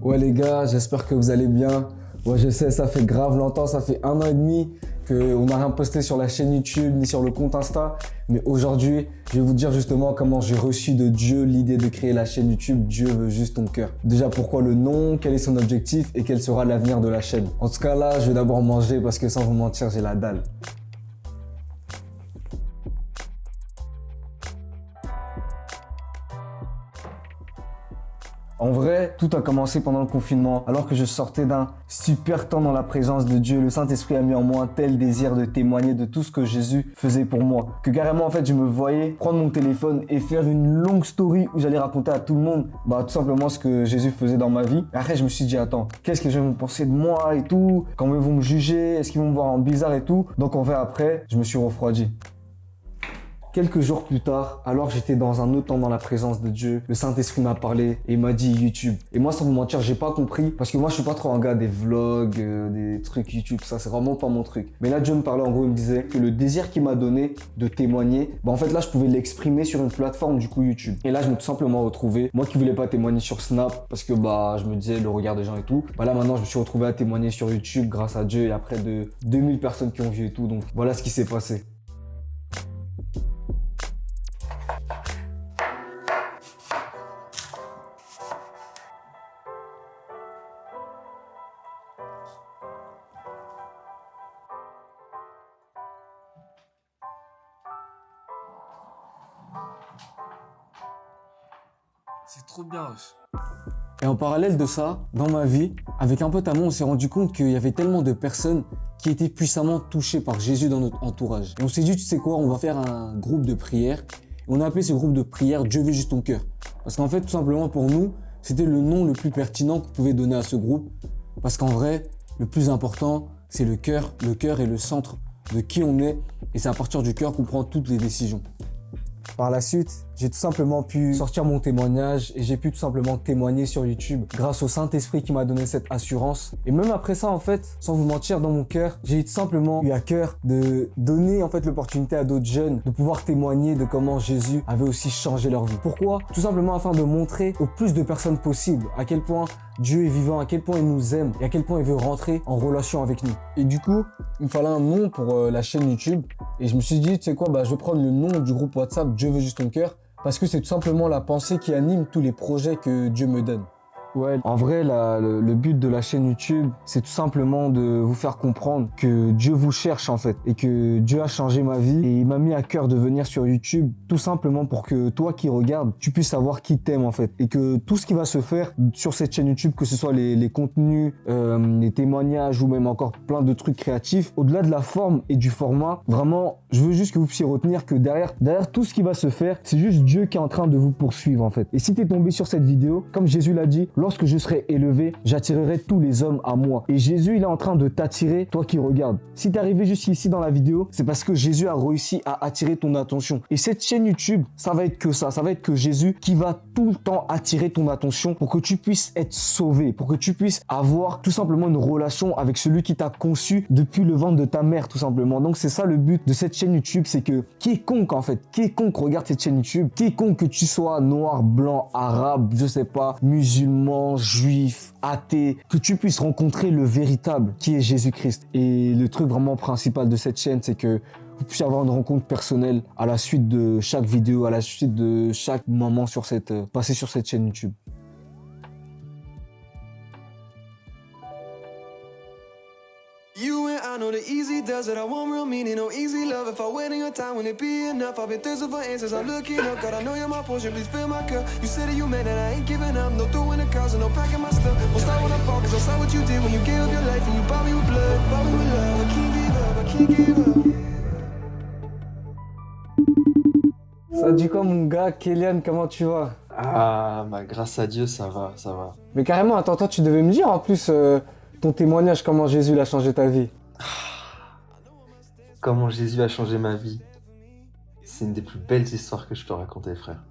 Ouais les gars, j'espère que vous allez bien. Ouais je sais, ça fait grave longtemps, ça fait 1 an et demi qu'on n'a rien posté sur la chaîne YouTube ni sur le compte Insta. Mais aujourd'hui, je vais vous dire justement comment j'ai reçu de Dieu l'idée de créer la chaîne YouTube Dieu veut juste ton cœur. Déjà pourquoi le nom, quel est son objectif et quel sera l'avenir de la chaîne. En tout cas là, je vais d'abord manger parce que sans vous mentir, j'ai la dalle. En vrai, tout a commencé pendant le confinement, alors que je sortais d'un super temps dans la présence de Dieu. Le Saint-Esprit a mis en moi un tel désir de témoigner de tout ce que Jésus faisait pour moi, que carrément en fait je me voyais prendre mon téléphone et faire une longue story où j'allais raconter à tout le monde, tout simplement ce que Jésus faisait dans ma vie. Et après je me suis dit attends, qu'est-ce que je vais me penser de moi et tout, comment ils vont me juger, est-ce qu'ils vont me voir en bizarre et tout. Donc en fait après, je me suis refroidi. Quelques jours plus tard, alors j'étais dans un autre temps dans la présence de Dieu, le Saint-Esprit m'a parlé et m'a dit YouTube. Et moi, sans vous mentir, j'ai pas compris parce que moi, je suis pas trop un gars des vlogs, des trucs YouTube, ça, c'est vraiment pas mon truc. Mais là, Dieu me parlait en gros, il me disait que le désir qu'il m'a donné de témoigner, en fait, là, je pouvais l'exprimer sur une plateforme, du coup, YouTube. Et là, je me suis tout simplement retrouvé, moi qui voulais pas témoigner sur Snap parce que je me disais le regard des gens et tout. Là, maintenant, je me suis retrouvé à témoigner sur YouTube grâce à Dieu. Il y a près de 2000 personnes qui ont vu et tout. Donc, voilà ce qui s'est passé. C'est trop bien, wesh. Et en parallèle de ça, dans ma vie, avec un pote à moi, on s'est rendu compte qu'il y avait tellement de personnes qui étaient puissamment touchées par Jésus dans notre entourage. Et on s'est dit, tu sais quoi, on va faire un groupe de prière. Et on a appelé ce groupe de prière Dieu veut juste ton cœur. Parce qu'en fait, tout simplement pour nous, c'était le nom le plus pertinent qu'on pouvait donner à ce groupe. Parce qu'en vrai, le plus important, c'est le cœur. Le cœur est le centre de qui on est. Et c'est à partir du cœur qu'on prend toutes les décisions. Par la suite, j'ai tout simplement pu sortir mon témoignage et j'ai pu tout simplement témoigner sur YouTube grâce au Saint-Esprit qui m'a donné cette assurance. Et même après ça, en fait, sans vous mentir, dans mon cœur, j'ai tout simplement eu à cœur de donner en fait l'opportunité à d'autres jeunes de pouvoir témoigner de comment Jésus avait aussi changé leur vie. Pourquoi? Tout simplement afin de montrer au plus de personnes possible à quel point Dieu est vivant, à quel point il nous aime et à quel point il veut rentrer en relation avec nous. Et du coup, il me fallait un nom pour la chaîne YouTube et je me suis dit, tu sais quoi, je vais prendre le nom du groupe WhatsApp Dieu veut juste ton cœur parce que c'est tout simplement la pensée qui anime tous les projets que Dieu me donne. Ouais, en vrai, le but de la chaîne YouTube, c'est tout simplement de vous faire comprendre que Dieu vous cherche en fait et que Dieu a changé ma vie et il m'a mis à cœur de venir sur YouTube tout simplement pour que toi qui regardes, tu puisses savoir qui t'aime en fait et que tout ce qui va se faire sur cette chaîne YouTube, que ce soit les contenus, les témoignages ou même encore plein de trucs créatifs, au-delà de la forme et du format, vraiment, je veux juste que vous puissiez retenir que derrière tout ce qui va se faire, c'est juste Dieu qui est en train de vous poursuivre en fait. Et si tu es tombé sur cette vidéo, comme Jésus l'a dit, lorsque je serai élevé, j'attirerai tous les hommes à moi. Et Jésus, il est en train de t'attirer, toi qui regardes. Si tu es arrivé jusqu'ici dans la vidéo, c'est parce que Jésus a réussi à attirer ton attention. Et cette chaîne YouTube, ça va être que ça. Ça va être que Jésus qui va tout le temps attirer ton attention pour que tu puisses être sauvé, pour que tu puisses avoir tout simplement une relation avec celui qui t'a conçu depuis le ventre de ta mère, tout simplement. Donc c'est ça le but de cette chaîne YouTube, c'est que quiconque regarde cette chaîne YouTube, quiconque que tu sois noir, blanc, arabe, je sais pas, musulman, juif, athée, que tu puisses rencontrer le véritable qui est Jésus-Christ. Et le truc vraiment principal de cette chaîne, c'est que vous puissiez avoir une rencontre personnelle à la suite de chaque vidéo, à la suite de chaque moment passé sur cette chaîne YouTube. You and I know the easy does it. I want real meaning, no easy love. If I wait in your time, will it be enough? I've been thirsting for answers, I'm looking up. God, I know you're my portion, please fill my cup. You said that you meant that I ain't giving up. No throwing the cards and no packing my stuff. Won't start when I fall, cause I'll start what you did when you gave up your life and you bought me with blood, bought me with love. I can't give up, I can't give up. Ça dit quoi mon gars? Kélian, comment tu vas? Grâce à Dieu, ça va, ça va. Mais carrément, attends, toi tu devais me dire en plus ton témoignage, comment Jésus a changé ta vie. Comment Jésus a changé ma vie. C'est une des plus belles histoires que je te racontais, frère.